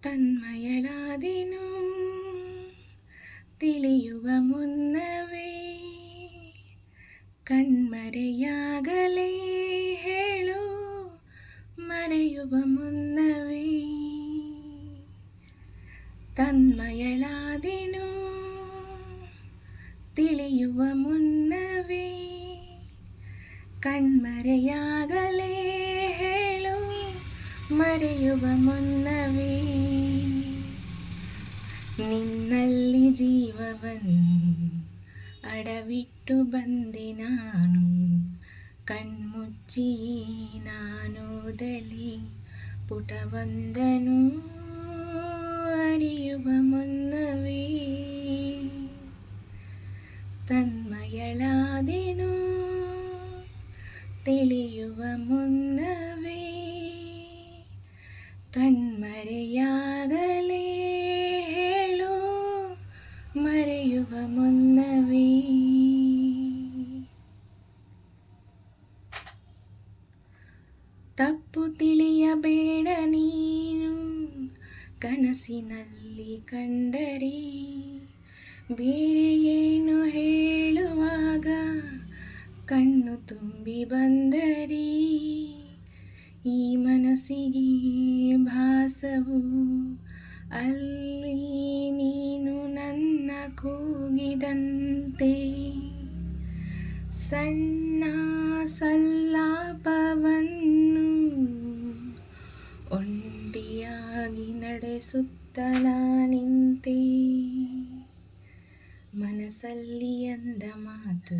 ತನ್ಮಯಳಾದೆನು ತಿಳಿಯುವ ಮುನ್ನವೇ, ಕಣ್ಮರೆಯಾಗಲೇ ಹೇಳು ಮರೆಯುವ ಮುನ್ನವೇ. ತನ್ಮಯಳಾದೆನು ತಿಳಿಯುವ ಮುನ್ನವೇ, ಕಣ್ಮರೆಯಾಗಲೇ ಹೇಳು ಮರೆಯುವ ಮುನ್ನವೇ. ನಿನ್ನಲ್ಲಿ ಜೀವವನ್ನು ಅಡವಿಟ್ಟು ಬಂದೆ ನಾನು, ಕಣ್ಮುಚ್ಚಿ ನಾನೋದಲಿ ಪುಟವೊಂದನು ಅರಿಯುವ ಮುನ್ನವೇ. ತನ್ಮಯಳಾದೆನು ತಿಳಿಯುವ ಮುನ್ನವೇ, ಕಣ್ಮರೆಯಾಗಲೇ ಹೇಳು ಮರೆಯುವ ಮುನ್ನವೇ. ತಪ್ಪು ತಿಳಿಯಬೇಡ ನೀನು, ಕನಸಿನಲ್ಲಿ ಕಂಡರೆ ಬೇರೆ ಏನು ಹೇಳುವಾಗ ಕಣ್ಣು ತುಂಬಿ ಬಂದರೆ, ಈ ಮನಸ್ಸಿಗೆ ಭಾಸವು ಅಲ್ಲಿ ನೀನು ನನ್ನ ಕೂಗಿದಂತೆ. ಸಣ್ಣ ಸಲ್ಲಾಪವನ್ನು ಒಂಟಿಯಾಗಿ ನಡೆಸುತ್ತಲ ನಿಂತೆ, ಮನಸ್ಸಲ್ಲಿ ಅಂದ ಮಾತು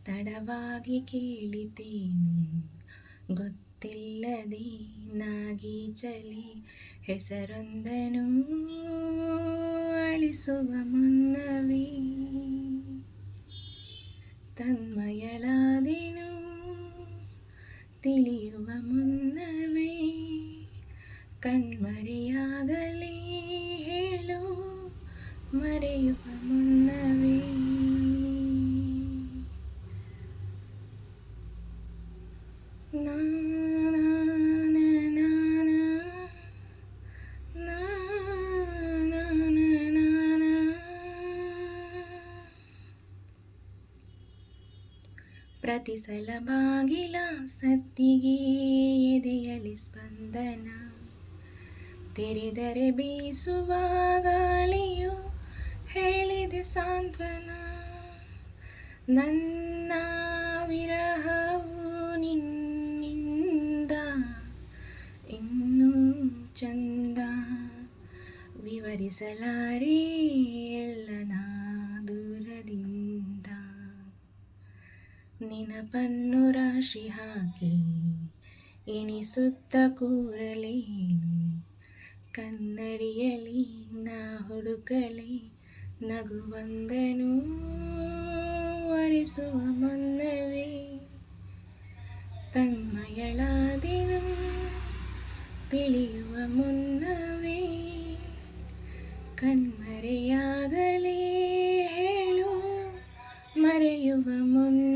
ತಡವಾಗಿ ಕೇಳಿತೇನು, ಗೊತ್ತಿಲ್ಲದೆ ನಾಗೀಚಲಿ ಹೆಸರೊಂದನು ಅಳಿಸುವ ಮುನ್ನವೇ. ತನ್ಮಯಳಾದೆನು ತಿಳಿಯುವ ಮುನ್ನವೇ, ಕಣ್ಮರೆಯಾಗಲೇ ಹೇಳು ಮರೆಯುವ ಮುನ್ನವೇ. ಪ್ರತಿ ಸಲ ಬಾಗಿಲ ಸತ್ತಿಗೆ ಎದೆಯಲಿ ಸ್ಪಂದನ, ತೆರೆದರೆ ಬೀಸುವ ಗಾಳಿಯು ಹೇಳಿದೆ ಸಾಂತ್ವನ. ನನ್ನ ವಿರಹವು ನಿನ್ನಿಂದ ಇನ್ನೂ ಚಂದ, ವಿವರಿಸಲಾರೆ ಎಲ್ಲನ ದೂರದಿಂದ. ನೆನಪನ್ನು ರಾಶಿ ಹಾಕಿ ಎಣಿಸುತ್ತ ಕೂರಲೇನು, ಕನ್ನಡಿಯಲ್ಲಿ ನಾ ಹುಡುಕಲೆ ನಗುವೊಂದನು ಒರೆಸುವ ಮುನ್ನವೇ. ತನ್ಮಯಳಾದೆನು ತಿಳಿಯುವ ಮುನ್ನವೇ, ಕಣ್ಮರೆಯಾಗಲೇ ಹೇಳು ಮರೆಯುವ ಮುನ್ನ